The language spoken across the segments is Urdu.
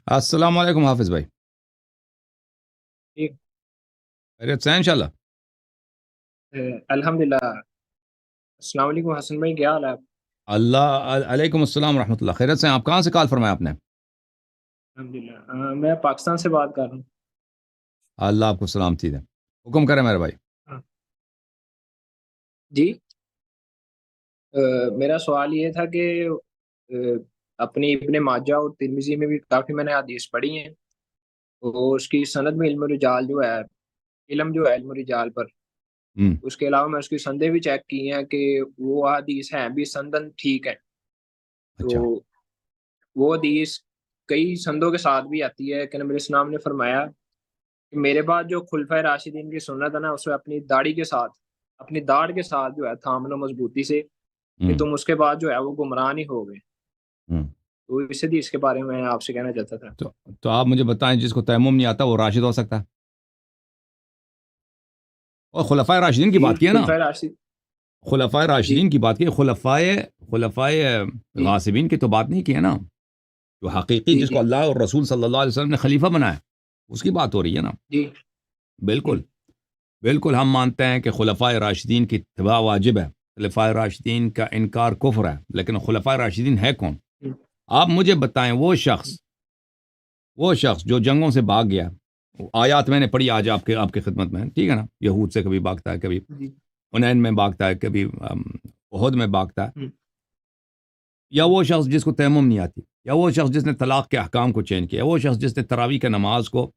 السلام علیکم حافظ بھائی، ٹھیک۔ خیریت سے ہیں انشاءاللہ؟ الحمد للہ۔ السلام علیکم حسن بھائی، کیا حال ہے آپ؟ علیکم السلام ورحمۃ اللہ، خیریت سے ہیں؟ آپ کہاں سے کال فرمایا آپ نے؟ الحمد للہ، میں پاکستان سے بات کر رہا ہوں۔ اللہ آپ کو سلامتی دے، حکم کرے میرے بھائی۔ ہاں، جی۔ میرا سوال یہ تھا کہ آ، اپنی ابن ماجہ اور ترمذی میں بھی کافی میں نے حدیث پڑھی ہیں، تو اس کی سند میں علم رجال جو ہے، علم جو ہے علم رجال پر، ہوں، اس کے علاوہ میں اس کی سندیں بھی چیک کی ہیں کہ وہ حدیث ہیں بھی سندن ٹھیک ہے، تو اچھا، وہ حدیث کئی سندوں کے ساتھ بھی آتی ہے کہ نبی علیہ السلام نے فرمایا کہ میرے بعد جو خلفۂ راشدین کی سنت ہے نا، اسے اپنی داڑھی کے ساتھ، اپنی داڑھ کے ساتھ جو ہے تھام لو مضبوطی سے، کہ ہوں، تم اس کے بعد جو ہے وہ گمراہ نہیں ہو گئے۔ ہوں۔ تو اس حدیث کے بارے میں آپ سے کہنا چاہتا تھا۔ تو تو آپ مجھے بتائیں، جس کو تیمم نہیں آتا وہ راشد ہو سکتا ہے؟ اور خلفائے راشدین کی جی، بات کی ہے نا؟ خلفۂ راشد۔ خلفائے جی راشدین کی بات کی، خلفائے جی غاصبین کی تو بات نہیں کی ہے نا؟ جو حقیقی، جی جس کو جی اللہ اور رسول صلی اللہ علیہ وسلم نے خلیفہ بنایا، اس کی بات ہو رہی ہے نا؟ جی جی بالکل، بالکل ہم مانتے ہیں کہ خلفائے راشدین کی اتباع واجب ہے، خلفائے راشدین کا انکار کفر ہے، لیکن خلفائے راشدین ہے کون؟ آپ مجھے بتائیں، وہ شخص جو جنگوں سے بھاگ گیا، آیات میں نے پڑھی آج آپ کے خدمت میں، ٹھیک ہے نا؟ یہود سے کبھی بھاگتا ہے، کبھی جی حنین میں بھاگتا ہے، کبھی احد میں بھاگتا ہے، یا وہ شخص جس کو تیمم نہیں آتی، یا وہ شخص جس نے طلاق کے احکام کو چینج کیا، وہ شخص جس نے تراویح کے نماز کو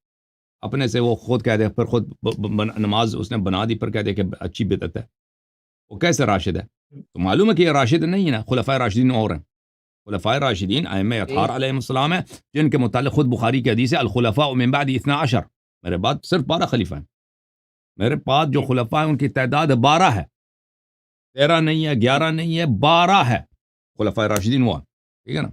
اپنے سے وہ خود کہہ دے، پھر خود نماز اس نے بنا دی، پر کہہ دے کہ اچھی بدعت ہے، وہ کیسے راشد ہے؟ تو معلوم ہے کہ یہ راشد نہیں ہے نا، خلفائے راشدین اور ہیں۔ خلفائے راشدین ائمہ اطہار علیہ السلام ہیں، جن کے متعلق خود بخاری کی حدیث ہے، الخلفاء من بعد 12، میرے بعد صرف 12 خلیفہ ہیں، میرے پاس جو خلفاء ہیں ان کی تعداد 12 ہے، 13 نہیں ہے، 11 نہیں ہے، 12 ہے، خلفائے راشدین وہ ہیں، ٹھیک ہے نا؟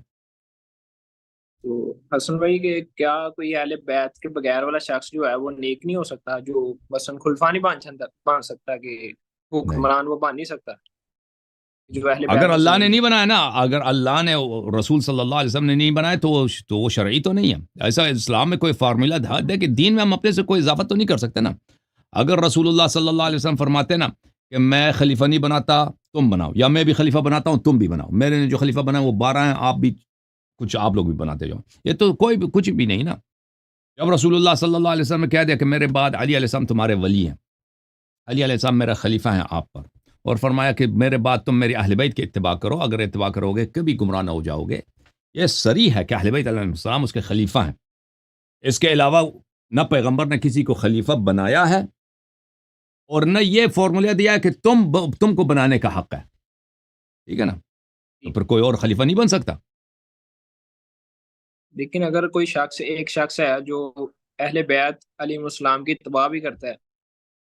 تو حسن بھائی کہ کیا کوئی اہل بیت کے بغیر والا شخص جو ہے وہ نیک نہیں ہو سکتا، جو مثلا خلفا نہیں بن سکتا کہ نہیں، حکمران وہ بن نہیں سکتا جو اہل اگر بیت میں سے اللہ نے نہیں ہے؟ نہیں بنایا نا، اگر اللہ نے رسول صلی اللہ علیہ وسلم نے نہیں بنایا تو وہ شرعی تو نہیں ہے۔ ایسا اسلام میں کوئی فارمولہ ہے کہ دین میں ہم اپنے سے کوئی اضافت تو نہیں کر سکتے نا؟ اگر رسول اللہ صلی اللہ علیہ وسلم فرماتے نا کہ میں خلیفہ نہیں بناتا، تم بناؤ، یا میں بھی خلیفہ بناتا ہوں، تم بھی بناؤ، میرے نے جو خلیفہ بنایا وہ 12 ہیں، آپ بھی کچھ آپ لوگ بھی بناتے جاؤ، یہ تو کوئی بھی کچھ بھی نہیں نا۔ جب رسول اللہ صلی اللہ علیہ وسلم نے کہہ دیا کہ میرے بعد علی علیہ السلام تمہارے ولی ہیں، علی علیہ السلام میرا خلیفہ ہیں آپ پر، اور فرمایا کہ میرے بعد تم میری اہل بیت کی اتباع کرو، اگر اتباع کرو گے کبھی گمراہ نہ ہو جاؤ گے، یہ صریح ہے کہ اہل بیت علیہ السلام اس کے خلیفہ ہیں۔ اس کے علاوہ نہ پیغمبر نے کسی کو خلیفہ بنایا ہے، اور نہ یہ فارمولہ دیا ہے کہ تم کو بنانے کا حق ہے، ٹھیک ہے نا؟ تو پھر کوئی اور خلیفہ نہیں بن سکتا۔ لیکن اگر کوئی شخص، ایک شخص ہے جو اہل بیت علیہ السلام کی اتباع بھی کرتا ہے،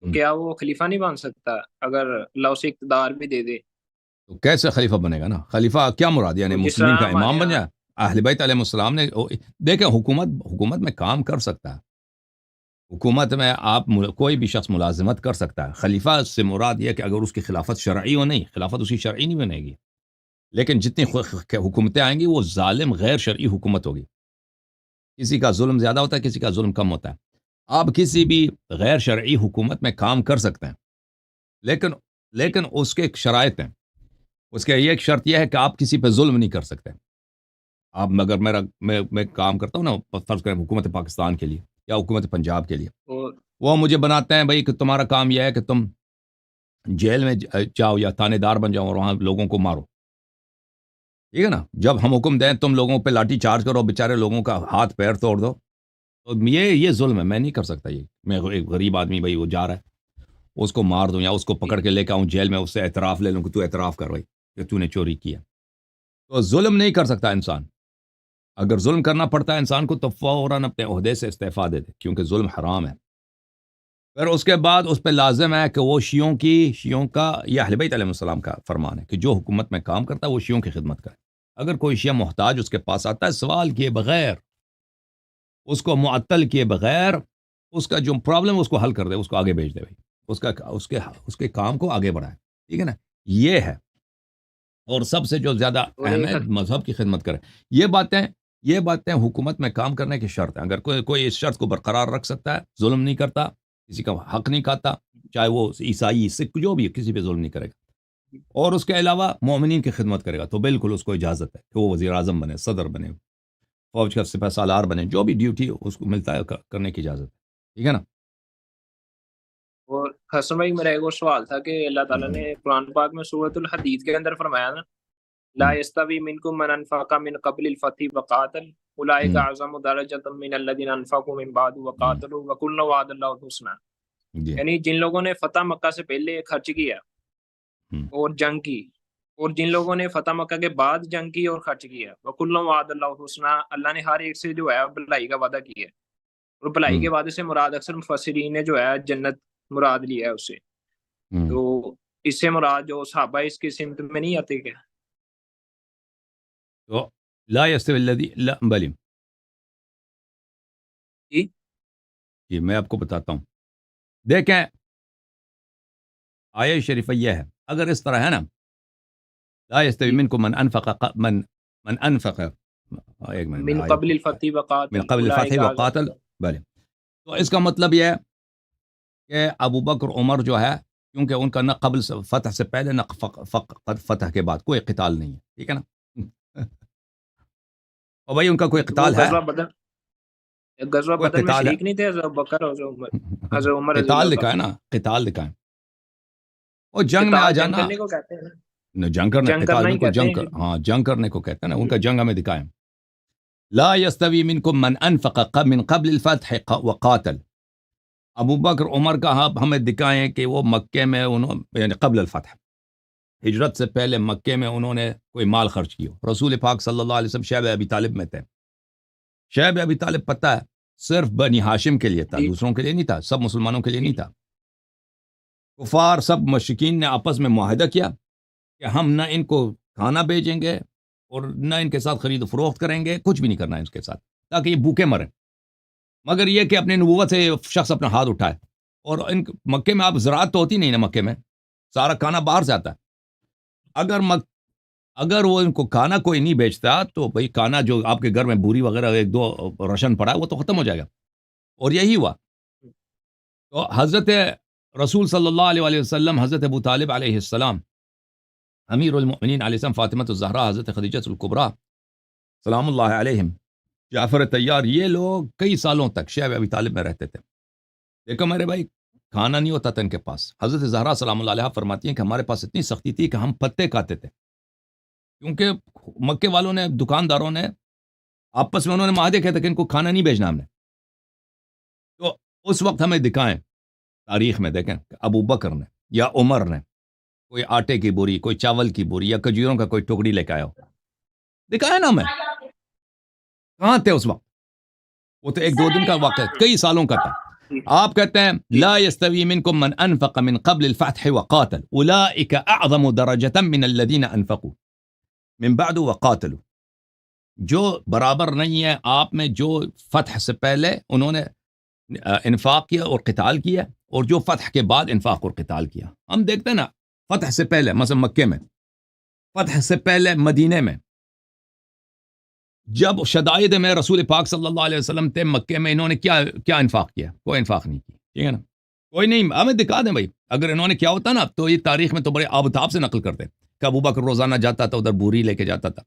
تو ہم، کیا وہ خلیفہ نہیں بن سکتا اگر اللہ اسے اقتدار بھی دے دے؟ تو کیسے خلیفہ بنے گا نا؟ خلیفہ کیا مراد، یعنی تو جس مسلمین طرح کا ہمارے امام بن یہاں، جائے؟ اہل بیت علیہ السلام نے دیکھیں، حکومت میں کام کر سکتا ہے، حکومت میں کوئی بھی شخص ملازمت کر سکتا ہے، خلیفہ سے مراد یہ کہ اگر اس کی خلافت شرعی ہو، نہیں، خلافت اس کی شرعی نہیں بنے گی، لیکن جتنی حکومتیں آئیں گی وہ ظالم غیر شرعی حکومت ہوگی، کسی کا ظلم زیادہ ہوتا ہے، کسی کا ظلم کم ہوتا ہے۔ آپ کسی بھی غیر شرعی حکومت میں کام کر سکتے ہیں، لیکن اس کے ایک شرائط ہیں، اس کے ایک شرط یہ ہے کہ آپ کسی پہ ظلم نہیں کر سکتے۔ آپ اگر میں کام کرتا ہوں نا، فرض کریں حکومت پاکستان کے لیے یا حکومت پنجاب کے لیے، اور وہ مجھے بناتے ہیں بھائی کہ تمہارا کام یہ ہے کہ تم جیل میں جاؤ یا تھانے دار بن جاؤ اور وہاں لوگوں کو مارو، ٹھیک ہے نا؟ جب ہم حکم دیں تم لوگوں پہ لاٹھی چارج کرو، بیچارے لوگوں کا ہاتھ پیر توڑ دو، تو یہ ظلم ہے، میں نہیں کر سکتا یہ، میں ایک غریب آدمی بھائی وہ جا رہا ہے، اس کو مار دوں یا اس کو پکڑ کے لے کے آؤں جیل میں، اس سے اعتراف لے لوں کہ تو اعتراف کر بھائی کہ تو نے چوری کیا، تو ظلم نہیں کر سکتا انسان۔ اگر ظلم کرنا پڑتا ہے انسان کو تو فوراً اپنے عہدے سے استعفیٰ دے دے، کیونکہ ظلم حرام ہے۔ پھر اس کے بعد اس پہ لازم ہے کہ وہ شیعوں کا یا اہل بیت علیہ السلام کا فرمان ہے کہ جو حکومت میں کام کرتا ہے وہ شیعوں کی خدمت کرے، اگر کوئی شیعہ محتاج اس کے پاس آتا ہے سوال کیے بغیر، اس کو معطل کیے بغیر، اس کا جو پرابلم ہے اس کو حل کر دے، اس کو آگے بھیج دے بھائی، اس کے کام کو آگے بڑھائے، ٹھیک ہے نا؟ یہ ہے، اور سب سے جو زیادہ اور اہم ہے مذہب کی خدمت کرے۔ یہ باتیں یہ باتیں حکومت میں کام کرنے کی شرط ہیں. اگر کوئی اس شرط کو برقرار رکھ سکتا ہے، ظلم نہیں کرتا، کسی کا حق نہیں کھاتا، چاہے وہ عیسائی سکھ جو بھی کسی پہ ظلم نہیں کرے گا، اور اس کے علاوہ مومنین کی خدمت کرے گا، تو بالکل اس کو اجازت ہے کہ وہ وزیر اعظم بنے، صدر بنے، فوج کا سپہ سالار بنے، جو بھی ڈیوٹی اس کو ملتا ہے کرنے کی اجازت ہے. ٹھیک ہے نا؟ اور حسن بھائی میرا ایک اور سوال تھا کہ اللہ تعالیٰ نے قرآن پاک میں سورۃ الحدید کے اندر فرمایا نا، لا يستوي منكم من انفق من قبل الفتح وقاتل اولئک اعظم درجة من الذين انفقوا من بعد وقاتلوا وكلا وعد الله الحسنى. جی یعنی جن لوگوں نے فتح مکہ سے پہلے خرچ کیا اور جنگ کی، اور جن لوگوں نے فتح مکہ کے بعد جنگ کی اور خرچ کیا، وَكُلًّا وَعَدَ اللَّهُ الْحُسْنَىٰ، اللہ نے ہر ایک سے جو ہے بھلائی کا وعدہ کیا ہے. اور بھلائی کے وعدے سے مراد اکثر مفسرین نے جو ہے جنت مراد لیا ہے اسے. تو اس سے مراد جو صحابہ اس کی سمت میں نہیں آتے کیا؟ تو لا يستوي الذي لا بلی جی جی میں آپ کو بتاتا ہوں. دیکھیں آیہ شریفہ یہ ہے، اگر اس طرح ہے نا، لا يستوي منكم من انفق من انفق ایک منٹ میں من آیت قبل الفتح وقاتل من قبل اولئک الفتح اعظم. وقاتل. بلے تو اس کا مطلب یہ ہے کہ ابو بکر عمر جو ہے، کیونکہ ان کا نہ قبل فتح سے پہلے نہ فتح کے بعد کوئی قتال نہیں ہے. ٹھیک ہے نا؟ اور بھائی ان کا کوئی قتال ہے، غزوہ کوئی بدر میں قتال ہے، شریک نہیں تھے حضرت بکر اور حضرت عمر رضی قتال اللہ لکھا ہے تعالیٰ. نا، قتال لکھا ہے. اور جنگ میں آ قتال جنگ جانا، کرنے کو کہتے ہیں نا، نہ جنگ کرنا، جنگ قتال کرنا ہی بالکل کہتے جنگ ہیں. کر، ہاں جنگ کرنے کو کہتے ہیں نا، ان کا جنگ ہمیں دکھائیں. لا يستوي منكم من انفق من قبل الفتح وقاتل. ابو بکر عمر کا ہمیں دکھائیں کہ وہ مکے میں یعنی قبل الفتح، ہجرت سے پہلے مکے میں انہوں نے کوئی مال خرچ کیا. رسول پاک صلی اللہ علیہ وسلم شیب ابی طالب میں تھے. شیب ابی طالب پتہ ہے صرف بنی ہاشم کے لیے تھا، دوسروں کے لیے نہیں تھا، سب مسلمانوں کے لیے نہیں تھا. کفار سب مشرکین نے آپس میں معاہدہ کیا کہ ہم نہ ان کو کھانا بیچیں گے اور نہ ان کے ساتھ خرید و فروخت کریں گے، کچھ بھی نہیں کرنا ہے اس کے ساتھ، تاکہ یہ بھوکے مریں. مگر یہ کہ اپنی نبوت سے شخص اپنا ہاتھ اٹھائے. اور ان مکے میں آپ زراعت تو ہوتی نہیں نا، مکے میں سارا کھانا باہر سے آتا ہے. اگر وہ ان کو کھانا کوئی نہیں بیچتا تو بھئی کھانا جو آپ کے گھر میں بوری وغیرہ ایک دو رشن پڑا ہے وہ تو ختم ہو جائے گا. اور یہی ہوا. تو حضرت رسول صلی اللہ علیہ وآلہ وسلم، حضرت ابو طالب علیہ السلام، امیر المؤمنین علیہ السلام، فاطمہ الزہرا، حضرت خدیجہ الکبریٰ سلام اللہ علیہم، جعفر طیار، یہ لوگ کئی سالوں تک شیب ابی طالب میں رہتے تھے. دیکھو میرے بھائی، کھانا نہیں ہوتا تھا ان کے پاس. حضرت زہرا سلام اللہ علیہ فرماتی ہیں کہ ہمارے پاس اتنی سختی تھی کہ ہم پتے کھاتے تھے، کیونکہ مکے والوں نے، دکانداروں نے آپس میں انہوں نے معاہدے کہتے کہ ان کو کھانا نہیں بیچنا ہم نے. تو اس وقت ہمیں دکھائیں تاریخ میں، دیکھیں کہ ابو بکر نے یا عمر نے کوئی آٹے کی بوری، کوئی چاول کی بوری یا کھجوروں کا کوئی ٹکڑی لے کے آیا ہو، دکھائے نا ہمیں. کہاں تھے اس وقت؟ وہ تو ایک دو دن کا واقعہ، کئی سالوں کا تھا. آپ کہتے ہیں لا يستوي منكم من انفق من قبل الفتح وقاتل اولئك اعظم درجة من الذين انفقوا من بعد وقاتلوا. جو برابر نہیں ہے آپ میں جو فتح سے پہلے انہوں نے انفاق کیا اور قتال کیا، اور جو فتح کے بعد انفاق اور قتال کیا. ہم دیکھتے ہیں نا، فتح سے پہلے مثلا مکے میں، فتح سے پہلے مدینے میں، جب شدائد میں رسول پاک صلی اللہ علیہ وسلم تھے مکے میں، انہوں نے کیا انفاق کیا؟ کوئی انفاق نہیں کی. ٹھیک ہے نا؟ کوئی نہیں. ہمیں دکھا دیں بھائی، اگر انہوں نے کیا ہوتا نا تو یہ تاریخ میں تو بڑے آبتاب سے نقل کرتے کہ ابو بکر روزانہ جاتا تھا ادھر بوری لے کے جاتا تھا.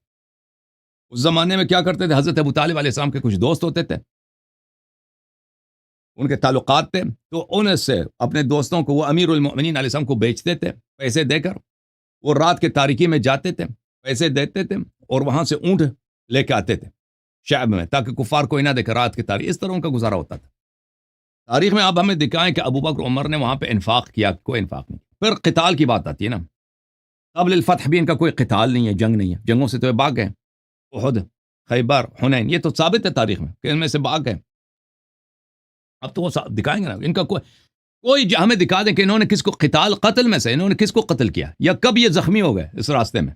اس زمانے میں کیا کرتے تھے، حضرت ابو طالب علیہ السلام کے کچھ دوست ہوتے تھے، ان کے تعلقات تھے، تو ان سے اپنے دوستوں کو وہ امیر المؤمنین علیہ السلام کو بیچتے تھے پیسے دے کر. وہ رات کے تاریکی میں جاتے تھے، پیسے دیتے تھے، اور وہاں سے اونٹ لے کے آتے تھے شعب میں، تاکہ کفار کوئی نہ دیکھے رات کی تاریخ. اس طرح ان کا گزارا ہوتا تھا. تاریخ میں آپ ہمیں دکھائیں کہ ابو بکر عمر نے وہاں پہ انفاق کیا؟ کوئی انفاق نہیں. پھر قتال کی بات آتی ہے نا، قبل الفتح بھی ان کا کوئی قتال نہیں ہے، جنگ نہیں ہے. جنگوں سے تو یہ بھاگ گئے، احد، خیبر، حنین، یہ تو ثابت ہے تاریخ میں کہ ان میں سے بھاگ گئے. اب تو وہ دکھائیں گے نا ان کا کوئی ہمیں دکھا دیں کہ انہوں نے کس کو قتال، قتل میں سے انہوں نے کس کو قتل کیا، یا کب یہ زخمی ہو گئے اس راستے میں.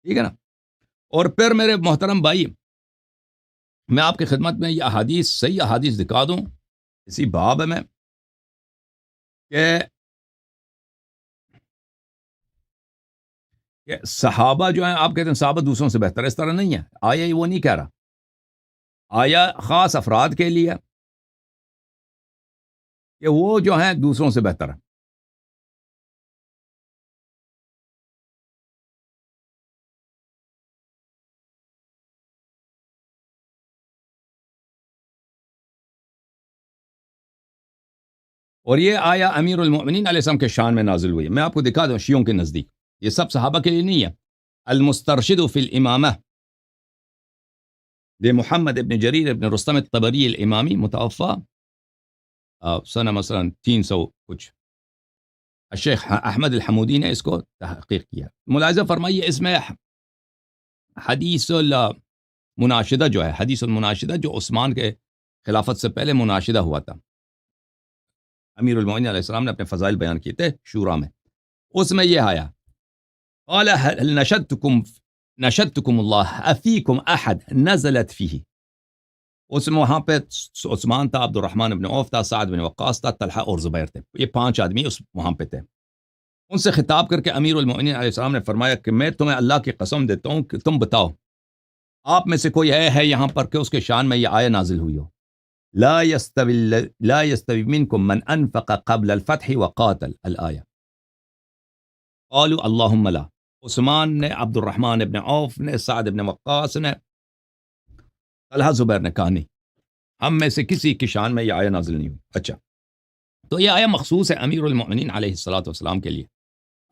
ٹھیک ہے نا؟ اور پھر میرے محترم بھائی، میں آپ کی خدمت میں یہ احادیث، صحیح احادیث دکھا دوں. اسی باب میں کہ کہ صحابہ جو ہیں، آپ کہتے ہیں صحابہ دوسروں سے بہتر، اس طرح نہیں ہے آیا، وہ نہیں کہہ رہا. آیا خاص افراد کے لیے کہ وہ جو ہیں دوسروں سے بہتر ہیں. اور یہ آیا امیر المؤمنین علیہ السلام کے شان میں نازل ہوئی. میں آپ کو دکھا دوں شیعوں کے نزدیک یہ سب صحابہ کے لیے نہیں ہے. المسترشد فی الامامہ لمحمد ابن جریر ابن رستم الطبری الامامی، متوفى سنہ مثلا 300 کچھ. الشیخ احمد الحمودی نے اس کو تحقیق کیا. ملاحظہ فرمائیے اس میں حدیث المناشدہ جو ہے، حدیث المناشدہ جو عثمان کے خلافت سے پہلے مناشدہ ہوا تھا، امیر المؤمنین علیہ السلام نے اپنے فضائل بیان کیے تھے شورا میں. اس میں یہ آیا قال هل نشدتكم الله افیکم احد نزلت فیہ. اس میں وہاں پہ عثمان تھا، عبد الرحمن بن عوف تھا، سعد بن وقاص تھا، طلحہ اور زبیر تھے. یہ 5 آدمی اس وہاں پہ تھے. ان سے خطاب کر کے امیر المؤمنین علیہ السلام نے فرمایا کہ میں تمہیں اللہ کی قسم دیتا ہوں کہ تم بتاؤ آپ میں سے کوئی ہے یہاں پر کہ اس کے شان میں یہ آیہ نازل ہوئی ہو، لا يستوي منكم من انفق قبل الفتح وقاتل الآیہ. قالوا اللهم لا. عثمان نے، عبد الرحمن ابن عوف نے، سعد ابن وقاص نے، طلحہ زبیر نے کہا نہیں، ہم میں سے کسی کی شان میں یہ آیہ نازل نہیں ہوئی. اچھا، تو یہ آیہ مخصوص ہے امیر المؤمنین علیہ الصلاۃ والسلام کے لیے.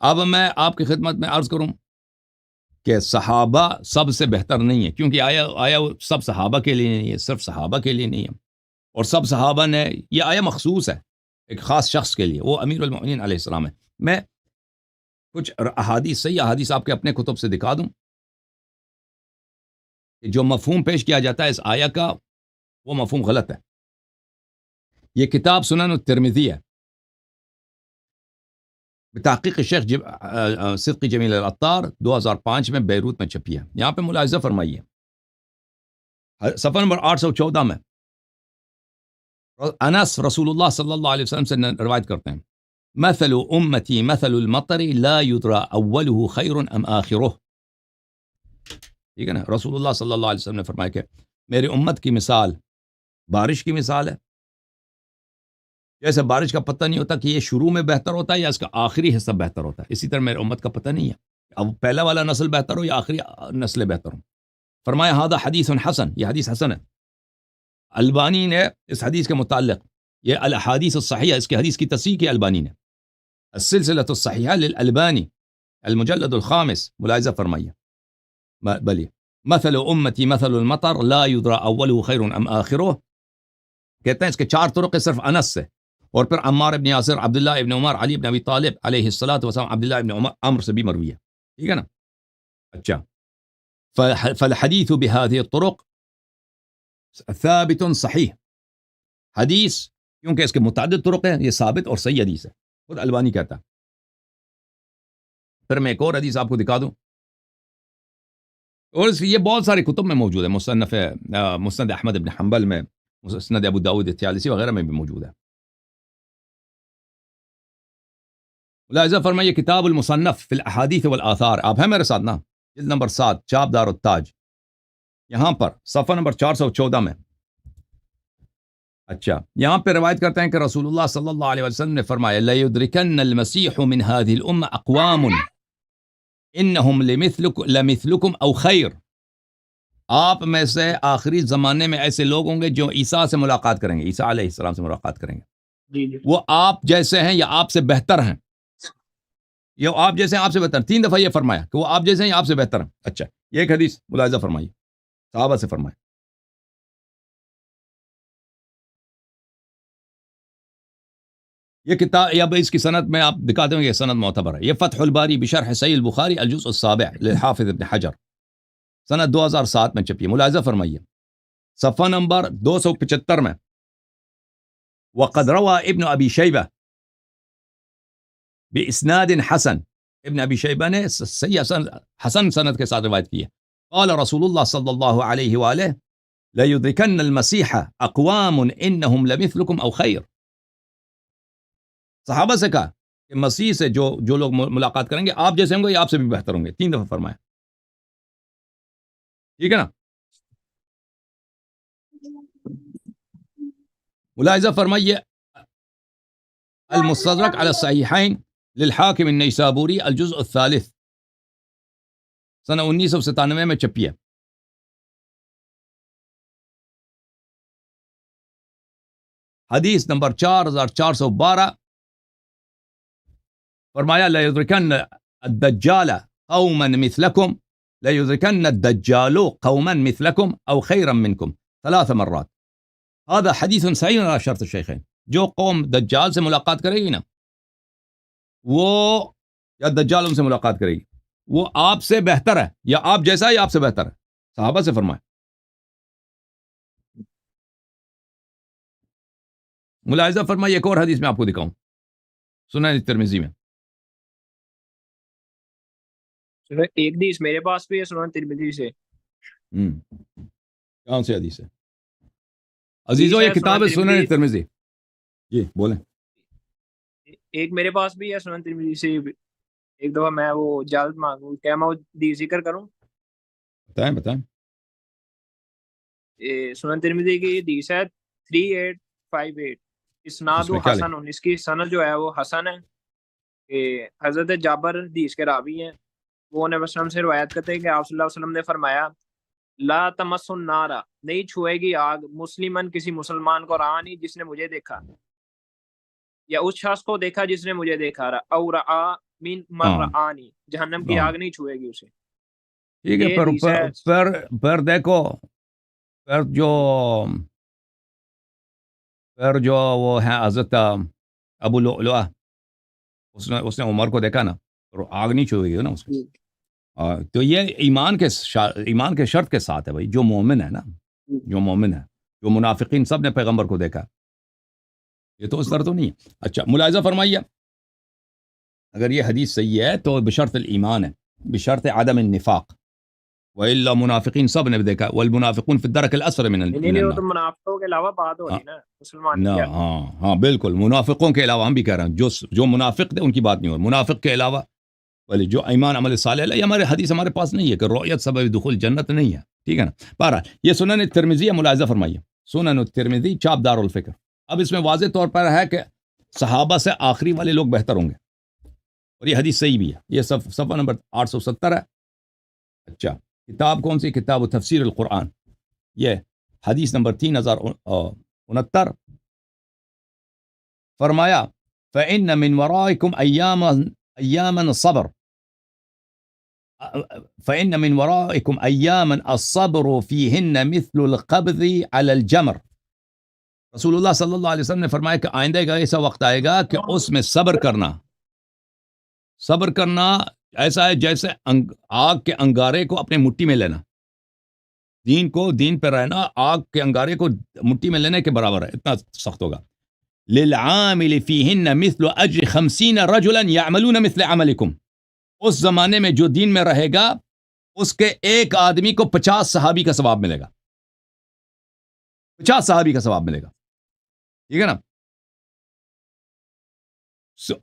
اب میں آپ کی خدمت میں عرض کروں کہ صحابہ سب سے بہتر نہیں ہے، کیونکہ آیا سب صحابہ کے لیے نہیں ہے، صرف صحابہ کے لیے نہیں ہے. اور سب صحابہ نے، یہ آیہ مخصوص ہے ایک خاص شخص کے لیے، وہ امیر المؤمنین علیہ السلام ہے. میں کچھ احادیث، صحیح احادیث آپ کے اپنے کتب سے دکھا دوں کہ جو مفہوم پیش کیا جاتا ہے اس آیہ کا وہ مفہوم غلط ہے. یہ کتاب سنن الترمذی ہے، بتحقیق شیخ صدقی جمیل العطار، 2005 میں بیروت میں چھپی ہے. یہاں پہ ملاحظہ فرمائیے صفحہ نمبر 814 میں انس رسول اللہ صلی اللہ علیہ وسلم سے روایت کرتے ہیں مثل امتی مثل المطر لا يدرى اوله خیر ام آخرہ. ٹھیک ہے نا، رسول اللہ صلی اللہ علیہ وسلم نے فرمایا کہ میری امت کی مثال بارش کی مثال ہے. جیسے بارش کا پتہ نہیں ہوتا کہ یہ شروع میں بہتر ہوتا ہے یا اس کا آخری حصہ بہتر ہوتا ہے، اسی طرح میری امت کا پتہ نہیں ہے اب پہلا والا نسل بہتر ہو یا آخری نسل بہتر ہو. فرمایا ھذا حدیث حسن، یہ حدیث حسن ہے. البانی نے اس حدیث کے متعلق، یہ الاحادیث الصحیحہ، اس کی حدیث کی تصحیح کی البانی نے، السلسلۃ الصحیحہ للالبانی المجلد الخامس. ملاحظہ فرمائیے بلی مثل امتی مثل المطر لا يدرى اوله خیر ام آخرہ. کہتے ہیں اس کے 4 طرق صرف انس سے، اور پھر عمار ابن یاسر، عبداللہ ابن عمر، علی ابن ابی طالب علیہ الصلاۃ والسلام، عبداللہ ابن عمر سے بھی مروی ہے. ٹھیک ہے نا. اچھا، فالحدیث بهذه الطرق ثابت صحیح. حدیث کیونکہ اس کے متعدد طرق ہیں، یہ ثابت اور صحیح حدیث ہے، خود البانی کہتا ہے. پھر میں ایک اور حدیث آپ کو دکھا دوں، اور یہ بہت سارے کتب میں موجود ہے، مسند احمد بن حنبل میں، مسند ابو داؤد الطیالسی وغیرہ میں بھی موجود ہے. ملاحظہ فرمائیے کتاب المصنف فی الاحادیث والآثار، آپ ہیں میرے ساتھ نا، جلد نمبر 7، چاپ دار التاج، یہاں پر صفحہ نمبر 414 میں. اچھا، یہاں پہ روایت کرتے ہیں کہ رسول اللہ صلی اللہ علیہ وسلم نے فرمایا لَيُدْرِكَنَّ الْمَسِيحُ مِنْ هَذِهِ الْأُمَّةِ أَقْوَامٌ إِنَّهُمْ لَمِثْلُكُمْ أَوْ خَيْرٌ. آپ میں سے آخری زمانے میں ایسے لوگ ہوں گے جو عیسیٰ سے ملاقات کریں گے، عیسیٰ علیہ السلام سے ملاقات کریں گے، جی وہ آپ جیسے ہیں یا آپ سے بہتر ہیں. یہ آپ جیسے ہیں، آپ سے بہتر ہیں، 3 دفعہ یہ فرمایا کہ وہ آپ جیسے ہیں یا آپ سے بہتر ہیں. اچھا، یہ ایک حدیث ملاحظہ فرمائیے، صحابہ سے فرمائے. یہ کتاب، یا اس کی سند میں آپ دکھا دیں گے، یہ سند معتبر ہے. یہ فتح الباری بشرح صحیح البخاری الجزء السابع للحافظ ابن حجر، سند 2007 میں چھپی ہے. ملاحظہ فرمائیے صفحہ نمبر 275 میں وقد روى ابن ابی شیبہ باسناد حسن، ابن ابی شیبہ نے صحیح حسن سند کے ساتھ روایت کی ہے. قال رسول اللہ صلی اللہ علیہ وآلہ لَيُدْرِكَنَّ الْمَسِيحَ أَقْوَامٌ إِنَّهُمْ لَمِثْلُكُمْ أَوْ خَيْرٌ. صحابہ سے کہا کہ مسیح سے جو لوگ ملاقات کریں گے آپ جیسے ہوں گے یا آپ سے بھی بہتر ہوں گے. 3 دفعہ فرمایا. ٹھیک ہے نا. ملاحظہ فرمائیے المستدرک علی الصحیحین للحاکم النیسابوری الجزء الثالث سنہ 1997 میں چھپی ہے. حدیث نمبر 4412 فرمایا لیدرکن الدجال قوما مثلکم لیدرکن الدجال قوما مثلکم او خیرا منکم 3 مرات. هذا حدیث صحیح على شرط الشیخین. جو قوم دجال سے ملاقات کرے گی نا وہ یا دجال ان سے ملاقات کرے گی وہ آپ سے بہتر ہے یا آپ جیسا ہے یا آپ سے بہتر ہے. صحابہ سے فرمائے. ملاحظہ فرمائیے ایک اور حدیث میں آپ کو دکھاؤں سنن ترمذی میں. ایک حدیث میرے پاس بھی ہے سنن ترمذی سے. کون سی حدیث ہے عزیزو؟ یہ کتاب ہے سنن ترمذی. جی بولیں. ایک میرے پاس بھی ہے سنن ترمذی سے. ایک دفعہ میں وہ اجازت مانگوں کیا میں وہ حدیث ذکر کروں؟ بتائیں. سنن ترمذی کی حدیث ہے 3858. اسناد و حسن. اس کی سند جو ہے وہ حسن ہے. حضرت جابر حدیث کے راوی ہیں. وہ نبی وسلم سے روایت کرتے ہیں کہ آپ صلی اللہ علیہ وسلم نے فرمایا لا تمس النار، نہیں چھوئے گی آگ مسلمن کسی مسلمان کو رانی جس نے مجھے دیکھا یا اس شخص کو دیکھا جس نے مجھے دیکھا او رعا من مرعانی، جہنم کی آگ نہیں چھوئے گی اسے. ٹھیک ہے. پر دیکھو پھر جو وہ ہے حضرت ابو لؤلؤہ اس نے عمر کو دیکھا نا اور آگ نہیں چھوئے گی نا اس کو. تو یہ ایمان کے شرط کے ساتھ ہے بھائی. جو مومن ہے نا جو منافقین سب نے پیغمبر کو دیکھا. یہ تو اس طرح تو نہیں ہے. اچھا ملاحظہ فرمائیے اگر یہ حدیث صحیح ہے تو بشرط الایمان ہے، بشرط عدم النفاق. وَإِلَّا منافقین سب نے دیکھا. والمنافقون فی الدرک الاسفل من النار. تو منافقوں کے علاوہ بات ہو رہی نا مسلمان کی. ہاں بالکل. منافقوں کے علاوہ ہم بھی کہہ رہے ہیں جو منافق تھے ان کی بات نہیں ہو رہی. منافق کے علاوہ ولی جو ایمان عمل صالح ہے. یہ ہمارے حدیث ہمارے پاس نہیں ہے کہ رؤیت سبب دخول جنت نہیں ہے. ٹھیک ہے نا. بہرحال یہ سنن ترمذی ہے. ملاحظہ فرمائیے سنن ترمذی چاپ دار الفکر. اب اس میں واضح طور پر ہے کہ صحابہ سے آخری والے لوگ بہتر ہوں گے اور یہ حدیث صحیح بھی ہے. یہ صفحہ نمبر 870 ہے. اچھا کتاب کون سی؟ کتاب تفسیر القرآن. یہ حدیث نمبر 3069. فرمایا فَإِنَّ مِنْ وَرَائِكُمْ أَيَّامًا الصَّبْرُ فَإِنَّ مِنْ وَرَائِكُمْ أَيَّامًا الصَّبْرُ فِيهِنَّ مِثْلُ الْقَبْضِ عَلَى الْجَمْرِ. رسول اللہ صلی اللہ علیہ وسلم نے فرمایا کہ آئندہ کا ایسا وقت آئے گا کہ اس میں صبر کرنا ایسا ہے جیسے آگ کے انگارے کو اپنے مٹھی میں لینا. دین پہ رہنا آگ کے انگارے کو مٹھی میں لینے کے برابر ہے. اتنا سخت ہوگا. للعامل فیہن مثل اجر 50 رجلا یعملون مثل عملکم. اس زمانے میں جو دین میں رہے گا اس کے ایک آدمی کو 50 صحابی کا ثواب ملے گا. 50 صحابی کا ثواب ملے گا. ٹھیک ہے نا.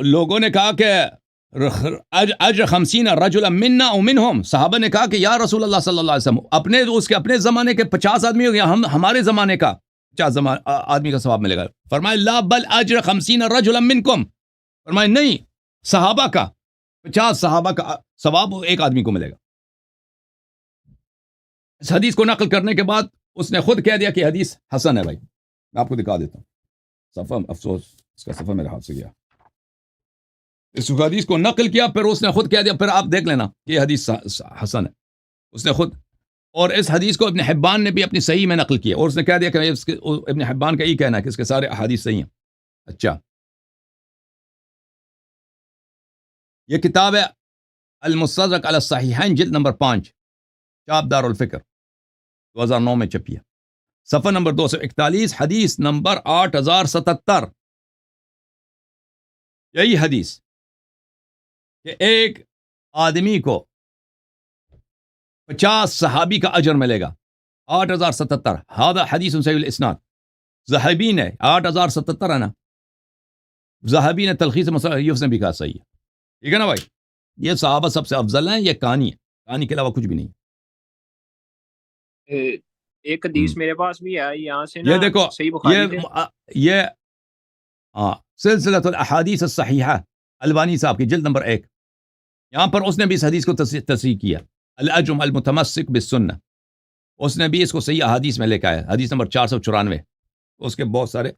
لوگوں نے کہا کہ اجر 50 رجلا منا او منہم. صحابہ نے کہا کہ یا رسول اللہ صلی اللہ علیہ وسلم اپنے زمانے کے 50 آدمی ہو گیا، ہمارے زمانے کا 50 آدمی کا ثواب ملے گا. فرمائے لا بل اجر 50 رجلا منکم. فرمائے نہیں، صحابہ کا 50 صحابہ کا ثواب ایک آدمی کو ملے گا. اس حدیث کو نقل کرنے کے بعد اس نے خود کہہ دیا کہ حدیث حسن ہے. بھائی میں آپ کو دکھا دیتا ہوں صفحہ. افسوس اس کا صفحہ میرے ہاتھ سے گیا. اس حدیث کو نقل کیا پھر اس نے خود کہہ دیا. پھر آپ دیکھ لینا یہ حدیث حسن ہے. اس نے خود، اور اس حدیث کو ابن حبان نے بھی اپنی صحیح میں نقل کیا اور اس نے کہہ دیا کہ ابن حبان کا یہ کہنا ہے کہ اس کے سارے احادیث صحیح ہیں. اچھا یہ کتاب ہے المستدرک علی الصحیحین جلد نمبر 5 چاپ دار الفکر 2009 میں چھپی ہے. صفحہ نمبر 241 حدیث نمبر 8077. یہی حدیث کہ ایک آدمی کو 50 صحابی کا اجر ملے گا. 8077 هذا حدیث صحیح الاسناد. ذہبی نے 8077 ہے نا. ذہبی نے تلخیص مصنف نے بھی کہا صحیح ہے. ٹھیک ہے نا بھائی, یہ صحابہ سب سے افضل ہیں, یہ کہانی ہے, کہانی کے علاوہ کچھ بھی نہیں. ایک حدیث میرے پاس بھی ہے یہاں سے نا, یہ دیکھو, صحیح بخاری سے. یہ سلسلۃ الاحادیث الصحیحہ البانی صاحب کی جلد نمبر 1, یہاں پر اس نے بھی اس حدیث کو تصحیح کیا, الاجم المتمسک بالسنہ, اس نے بھی اس کو صحیح احادیث میں لے کے آیا, حدیث نمبر 494. اس کے بہت سارے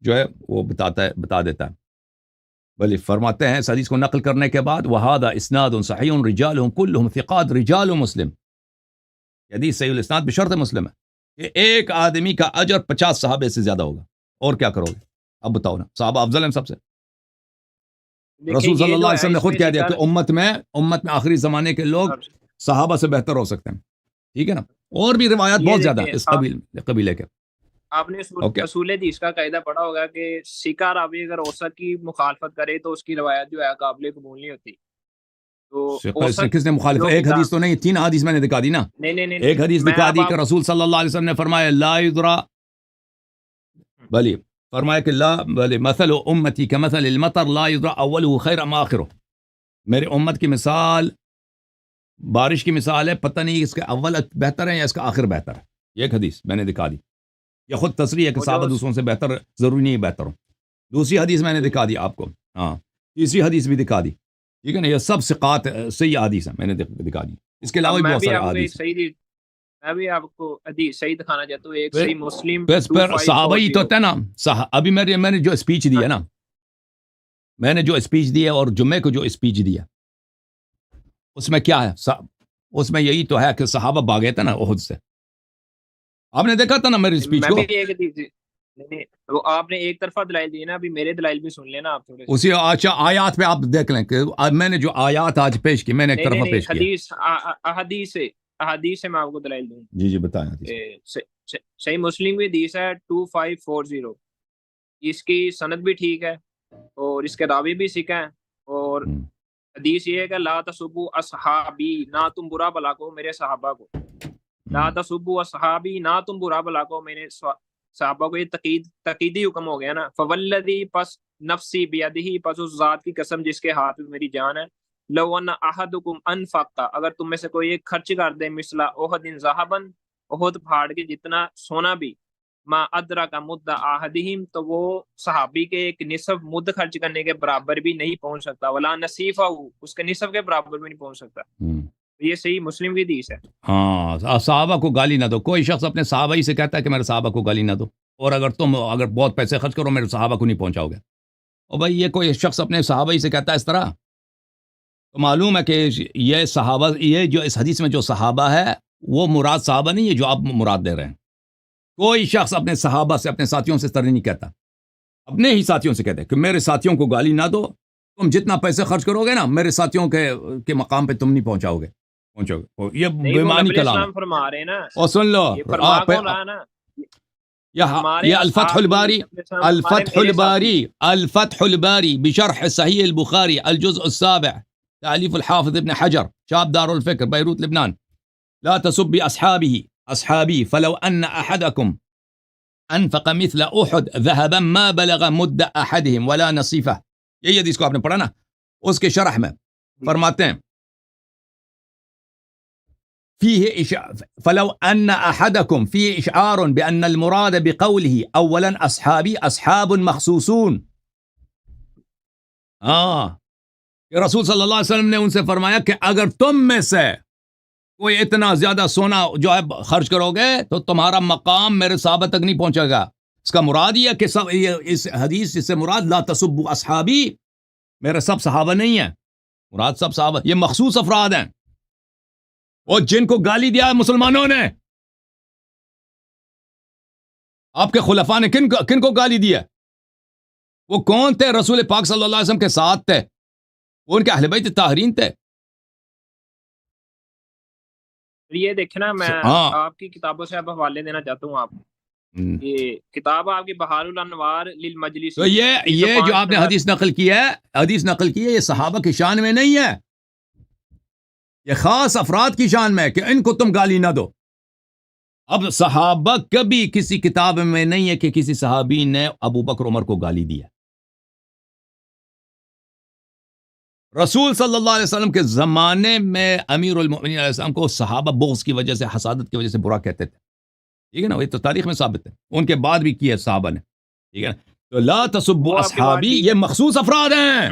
جو ہے وہ بتا دیتا ہے. بلی فرماتے ہیں اس حدیث کو نقل کرنے کے بعد وَهَذَا إِسْنَادٌ صَحِيحٌ رِجَالُهُمْ كُلُّهُمْ ثِقَاتٌ رِجَالُ مسلم. یہ حدیث صحیح الاسناد بشرط مسلم ہے کہ ایک آدمی کا اجر 50 صحابے سے زیادہ ہوگا. اور کیا کرو گے اب بتاؤ نا, صحابہ افضل ہیں سب سے. رسول صلی اللہ علیہ وسلم نے خود کہہ دیا کہ امت میں آخری زمانے کے لوگ صحابہ سے بہتر ہو سکتے ہیں. ٹھیک ہے نا, اور بھی روایات بہت زیادہ اس قبیلے کے. آپ نے اصول حدیث کا قاعدہ پڑھا ہوگا کہ سیکا راوی اگر اوسط کی مخالفت کرے تو اس کی روایت جو ہے قابل قبول نہیں ہوتی. تو کس نے مخالفت, ایک حدیث تو نہیں, 3 حدیث میں نے دکھا دی نا. نہیں, ایک حدیث دکھا دی کہ رسول صلی اللہ علیہ وسلم نے فرمایا لا یدرا, بلی فرمایا کہ لا بلی مثل امتی کمثل المطر لا یدرا اولہ خیر ام آخرہ. میرے امت کی مثال بارش کی مثال ہے, پتہ نہیں اس کا اول بہتر ہے یا اس کا آخر بہتر ہے. یہ ایک حدیث میں نے دکھا دی. یہ خود تصریح ہے کہ صحابہ دوسروں سے بہتر ضروری نہیں بہتر ہوں. دوسری حدیث میں نے دکھا دی آپ کو, ہاں تیسری حدیث بھی دکھا دی. ٹھیک ہے نا, یہ سب ثقات صحیح حدیث ہیں, میں نے دکھا دی. اس کے علاوہ بھی بہت سارے حدیث ہیں. میں بھی آپ کو حدیث صحیح دکھانا چاہتا ہوں. ایک صحیح مسلم پھر صحابہ ہی تو ہوتا ہے نا. ابھی میں نے جو اسپیچ دی ہے نا, میں نے جو اسپیچ دی ہے اور جمعے کو جو اسپیچ دیا اس میں کیا ہے, اس میں یہی تو ہے کہ صحابہ بھاگے تھے نا احد سے. آپ نے دیکھا تھا نا میری اسپیچ کو. آپ نے ایک طرفہ دلائل دی نا, ابھی میرے دلائل بھی سن لینا آپ تھوڑے. اسی اچھا آیات پہ آپ دیکھ لیں کہ میں نے جو آیات آج پیش کی میں نے ایک طرفہ پیش کی. احادیث سے میں آپ کو دلائل دوں. جی بتائیں. صحیح مسلم کی حدیث ہے 2540, اس کی سند بھی ٹھیک ہے اور اس کے راوی بھی سکھ ہیں. اور حدیث یہ ہے کہ لا تسبوا اصحابی, نہ تم برا بلا کو میرے صحابہ کو. لا تسبوا اصحابی, نہ تم برا بلا کو میرے صحابہ کو. یہ تقیدی حکم ہو گیا نا. فوالذی, پس نفسی بیدہ, پس اس ذات کی قسم جس کے ہاتھ میں میری جان ہے. لو ان احدکم انفق, اگر تم میں سے کوئی ایک خرچ کر دے مثلا احد ذهبا, احد پہاڑ کے جتنا سونا بھی, ما ادرک مد احدہم, تو وہ صحابی کے ایک نصف مد خرچ کرنے کے برابر بھی نہیں پہنچ سکتا. ولا نصیفہ, اس کے نصف کے برابر بھی نہیں پہنچ سکتا. یہ صحیح مسلم کی حدیث ہے. ہاں, صحابہ کو گالی نہ دو. کوئی شخص اپنے صحابہ ہی سے کہتا ہے کہ میرے صحابہ کو گالی نہ دو, اور اگر بہت پیسے خرچ کرو میرے صحابہ کو نہیں پہنچاؤ گے. اور بھائی یہ کوئی شخص اپنے صحابہ ہی سے کہتا ہے اس طرح, تو معلوم ہے کہ یہ صحابہ, یہ جو اس حدیث میں جو صحابہ ہے وہ مراد صحابہ نہیں ہے جو آپ مراد دے رہے ہیں. کوئی شخص اپنے صحابہ سے, اپنے ساتھیوں سے اس طرح نہیں کہتا. اپنے ہی ساتھیوں سے کہتے ہیں کہ میرے ساتھیوں کو گالی نہ دو, تم جتنا پیسے خرچ کرو گے نا میرے ساتھیوں کے مقام پہ تم نہیں پہنچاؤ گے. یہ بےمانی کلام فرما رہے ہیں نا. اور سن لو, یہ الفتح الباری بشرح صحیح البخاری الجزء السابع تألیف الحافظ ابن حجر, شاب دار الفکر, بیروت لبنان. لا تسبی اصحابی فلو ان احدکم انفق مثل احد ذهبا ما بلغ مد احدهم ولا نصیفہ. یہی حدیث کو آپ نے پڑھا نا, اس کے شرح میں فرماتے ہیں فلو ان احدکم فيه اشعار بان المراد بقوله اولا اصحابی اصحاب مخصوصون. کہ رسول صلی اللہ علیہ وسلم نے ان سے فرمایا کہ اگر تم میں سے کوئی اتنا زیادہ سونا جو ہے خرچ کرو گے تو تمہارا مقام میرے صحابہ تک نہیں پہنچے گا. اس کا مراد یہ کہ اس حدیث سے مراد لا تسبوا اصحابی, میرے سب صحابہ نہیں ہیں, مراد سب صحابہ, یہ مخصوص افراد ہیں. اور جن کو گالی دیا ہے مسلمانوں نے, آپ کے خلفاء نے کن کو گالی دیا, وہ کون تھے؟ رسول پاک صلی اللہ علیہ وسلم کے ساتھ تھے, وہ ان کے اہل بیت طاہرین تھے. یہ دیکھنا, میں آپ کی کتابوں سے اب حوالے دینا چاہتا ہوں. آپ یہ کتاب آپ کی بہار الانوار للمجلس, تو یہ جو آپ نے حدیث نقل کی ہے یہ صحابہ کی شان میں نہیں ہے, یہ خاص افراد کی شان میں ہے کہ ان کو تم گالی نہ دو. اب صحابہ کبھی کسی کتاب میں نہیں ہے کہ کسی صحابی نے ابو بکر عمر کو گالی دیا. رسول صلی اللہ علیہ وسلم کے زمانے میں امیر المؤمنین علیہ السلام کو صحابہ بغض کی وجہ سے، حسادت کی وجہ سے برا کہتے تھے، ٹھیک ہے نا، یہ تو تاریخ میں ثابت ہے، ان کے بعد بھی کیا صحابہ نے، ٹھیک ہے نا. تو لا تسبوا وہ آپ کی بات اصحابی، ٹھیک یہ ہے. مخصوص افراد ہیں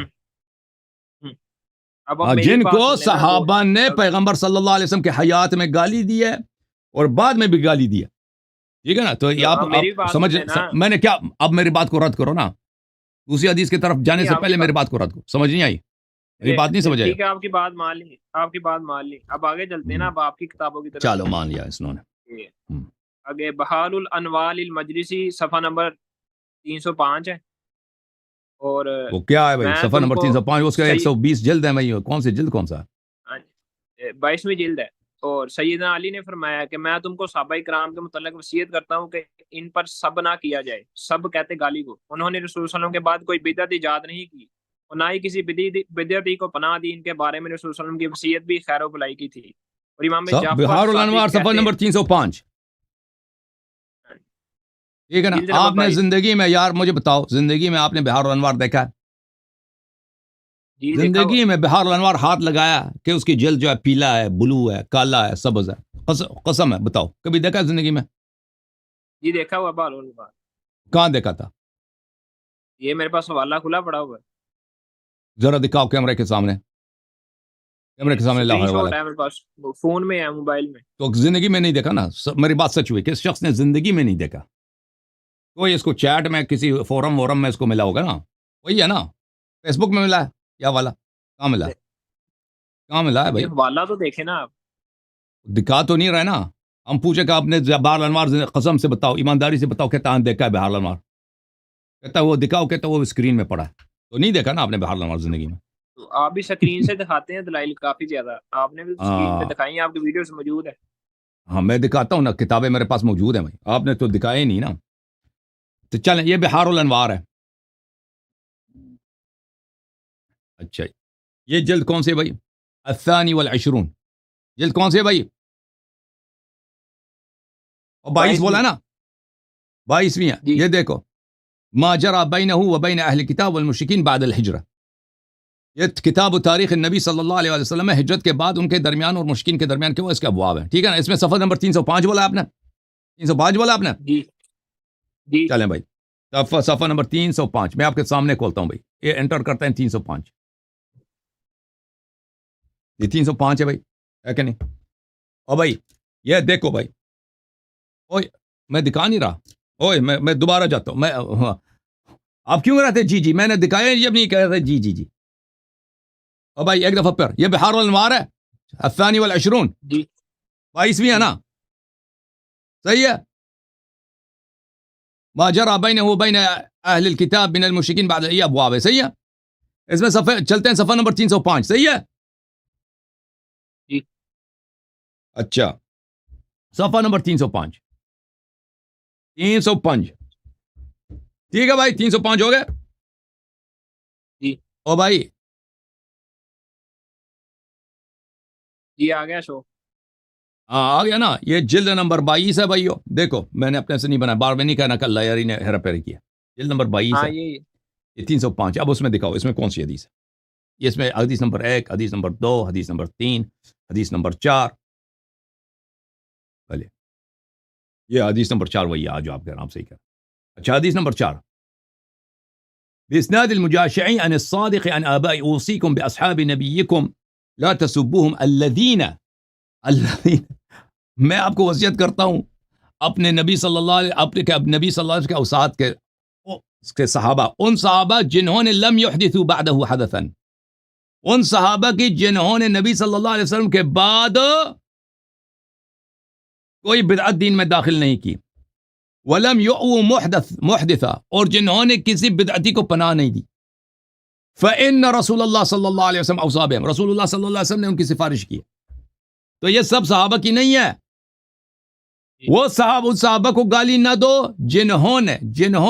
اب میری جن بات کو سنیں نا، صحابہ نے پیغمبر صلی اللہ علیہ وسلم کے حیات میں گالی دی ہے اور بعد میں بھی گالی دی ہے، ٹھیک ہے نا. تو یہ آپ میری بات سمجھ، سنیں نا. میں نے کیا، اب میری بات کو رد کرو نا، دوسری حدیث کی طرف جانے نہیں، سے آپ پہلے کی میری بات کو رد کرو. سمجھ نہیں آئی میری بات؟ نہیں سمجھ آئی؟ ٹھیک ہے، آپ کی بات مان لی، آپ کی بات مان لی. اب آگے چلتے ہیں نا، اب آپ کی کتابوں کی طرف. چلو مان لیا اس نے. آگے بحار الانوال المجلسی صفحہ نمبر 305 ہے. اور وہ کیا ہے بھائی؟ میں صفحہ تم نمبر کو 305، اس کا صحیح 120 جلد ہے بھائی. کون سی جلد، کون سا؟ 22ویں جلد ہے. اور سیدنا علی نے فرمایا کہ میں تم کو صحابہ کرام کے متعلق وصیت کرتا ہوں کہ ان پر سب نہ کیا جائے. سب کہتے گالی کو. انہوں نے رسول صلی اللہ علیہ وسلم کے بعد کوئی بدعت ایجاد نہیں کی اور نہ ہی کسی بدعتی کو پناہ دی. ان کے بارے میں رسول صلی اللہ علیہ وسلم کی وصیت بھی خیر و بھلائی کی تھی. اور امام جعفر بہار الانوار صادق صفحہ کہتے نمبر 305، ٹھیک ہے نا. جلد نمبر آپ نے 22. زندگی میں، یار مجھے بتاؤ، زندگی میں آپ نے بہار الانوار دیکھا ہے؟ جی دیکھا ہوا. زندگی میں بہار الانوار ہاتھ لگایا کہ اس کی جلد جو ہے پیلا ہے، بلو ہے، کالا ہے، سبز ہے؟ قسم ہے، بتاؤ کبھی دیکھا ہے زندگی میں؟ جی دیکھا ہوا بہار الانوار. کہاں دیکھا تھا؟ یہ میرے پاس حوالہ کھلا پڑا ہوا ہے. ذرا دکھاؤ کیمرے کے سامنے، کیمرے کے سامنے لاؤ اسکرین والا. شاٹ ہے میرے پاس، فون میں ہے، موبائل میں. تو زندگی میں نہیں دیکھا نا. میری بات سچ ہوئی کہ اس شخص نے زندگی میں نہیں دیکھا. کوئی اس کو چیٹ میں کسی فورم وورم میں اس کو ملا ہوگا نا، وہی ہے نا، فیس بک میں ملا ہے کیا والا؟ کہاں ملا ہے؟ کہاں ملا ہے بھائی؟ حوالہ تو دیکھے نا آپ. دکھا تو نہیں رہے نا. ہم پوچھے کہ آپ نے بہار الانوار قسم سے بتاؤ، ایمانداری سے بتاؤ، کہتا ہاں دیکھا ہے بہار الانوار. کہتا ہے وہ دکھاؤ، کہتا ہے وہ اسکرین میں پڑا ہے. تو نہیں دیکھا نا آپ نے بہار الانوار زندگی میں. تو آپ بھی اسکرین سے دکھاتے ہیں دلائل کافی زیادہ. آپ نے بھی اسکرین پہ دکھائی ہیں، آپ کی ویڈیوز موجود ہے. ہاں میں دکھاتا ہوں نا، کتابیں میرے پاس موجود ہیں بھائی. آپ نے تو دکھایا ہی نہیں نا. تو چلیں، یہ بہار الانوار ہے. اچھا، یہ جلد کون سی ہے بھائی؟ الثانی والعشرون. جلد کون سی ہے بھائی؟ اور 22 بولا ہے نا، 22ویں ہے. جی. یہ دیکھو، ما جرى بینہ وبین اہل کتاب والمشرکین بعد الحجرہ. یہ کتاب و تاریخ النبی صلی اللہ علیہ وسلم میں ہجرت کے بعد ان کے درمیان اور مشرکین کے درمیان کے وہ اس کے ابواب ہیں، ٹھیک ہے نا. اس میں صفحہ نمبر 305 بولا آپ نے، 305 بولا آپ نے. جی جی. چلیں بھائی، صفحہ نمبر 305 میں آپ کے سامنے کھولتا ہوں بھائی. یہ انٹر کرتے ہیں 305. یہ 305 ہے بھائی، ہے کہ نہیں؟ اور بھائی یہ دیکھو بھائی، اوے میں دکھا نہیں رہا، اوے میں دوبارہ جاتا ہوں. میں آپ کیوں رہتے جی جی؟ میں نے دکھایا جب نہیں کہہ رہے جی جی جی. اور بھائی ایک دفعہ پھر، یہ بہار الانوار ہے، الثانی والعشرون، جی 22ویں ہے نا، صحیح ہے. ما جرى بینہ وبین اہل الکتاب من المشرکین بعد، یہ ابواب ہے، صحیح ہے. اس میں صفحہ چلتے ہیں، صفحہ نمبر 305، صحیح ہے. جی. اچھا، صفحہ نمبر 305، 305، ٹھیک ہے بھائی. 305 ہو گئے. جی او بھائی جی آ گیا شو. ہاں آ گیا نا. یہ جلد نمبر 22 ہے بھائیو. دیکھو میں نے اپنے سے نہیں بنایا، بار میں نہیں کہنا کل یاری نے ہیرا پھیری کیا. جلد نمبر 22 ہاں ہے، یہ یہ 305. اب اس میں دکھاؤ اس میں کون سی حدیث ہے. اس میں حدیث نمبر 1، حدیث نمبر 2، حدیث نمبر 3، حدیث نمبر 4. بھلے یہ حدیث نمبر 4 وہی ہے جو آپ کہہ رہے ہیں، آپ صحیح کہہ رہے ہیں. اچھا، حدیث نمبر 4، بإسناد المجاشعي عن الصادق عن آباء أوصيكم بأصحاب نبيكم لا تسبوهم الذين میں آپ کو وصیت کرتا ہوں اپنے نبی صلی اللہ علیہ نبی صلی اللہ علیہ وسلم کے اوصاد کے صحابہ، ان صحابہ جنہوں نے لم يحدثوا بعده حدثا، ان صحابہ کی جنہوں نے نبی صلی اللہ علیہ وسلم کے بعد کوئی بدعت دین میں داخل نہیں کی. ولم يؤوا محدثا، اور جنہوں نے کسی بدعتی کو پناہ نہیں دی. فإن رسول اللہ صلی اللہ علیہ وسلم اوصى بهم، رسول اللہ صلی اللہ علیہ وسلم نے ان کی سفارش کی. تو یہ سب صحابہ کی نہیں ہے. وہ ان صحابہ کو گالی نہ دو جنہوں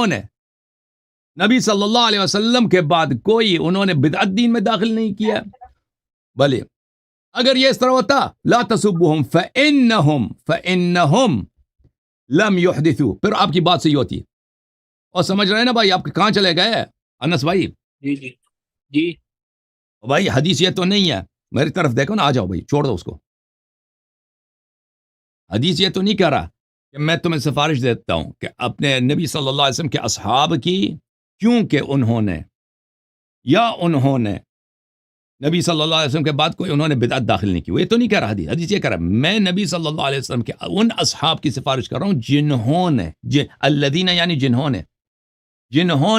نے نبی صلی اللہ علیہ وسلم کے بعد کوئی انہوں نے بدعت دین میں داخل نہیں کیا. بھلے اگر یہ اس طرح ہوتا، لا تسبوهم فإنهم لم يحدثوا، پھر آپ کی بات صحیح ہوتی. اور سمجھ رہے ہیں نا بھائی؟ آپ کہاں چلے گئے انس بھائی؟ جی جی جی بھائی حدیث یہ تو نہیں ہے، میری طرف دیکھو نا، آ جاؤ بھائی، چھوڑ دو اس کو. حدیث یہ تو نہیں کہہ رہا کہ میں تمہیں سفارش دیتا ہوں کہ اپنے نبی صلی اللہ علیہ وسلم کے اصحاب کی، کیونکہ انہوں نے نبی صلی اللہ علیہ وسلم کے بعد کوئی انہوں نے بدعت داخل نہیں کی. وہ یہ تو نہیں کہہ رہا حدیث یہ کہہ رہا میں نبی صلی اللہ علیہ وسلم کے ان اصحاب کی سفارش کر رہا ہوں جنہوں نے الذین یعنی جنہوں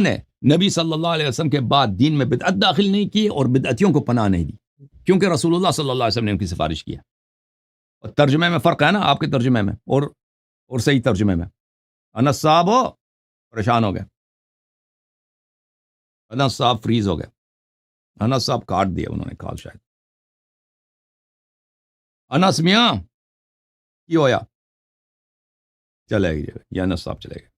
نے نبی صلی اللہ علیہ وسلم کے بعد دین میں بدعت داخل نہیں کی اور بدعتیوں کو پناہ نہیں دی، کیونکہ رسول اللہ صلی اللہ علیہ وسلم نے ان کی سفارش کیا. اور ترجمے میں فرق ہے نا، آپ کے ترجمے میں اور صحیح ترجمے میں. انس صاحب ہو پریشان ہو گئے، انس صاحب فریز ہو گئے، انس صاحب کاٹ دیا انہوں نے کال شاید. انس میاں کی ہویا چلے گئے، یہ انس صاحب چلے گئے.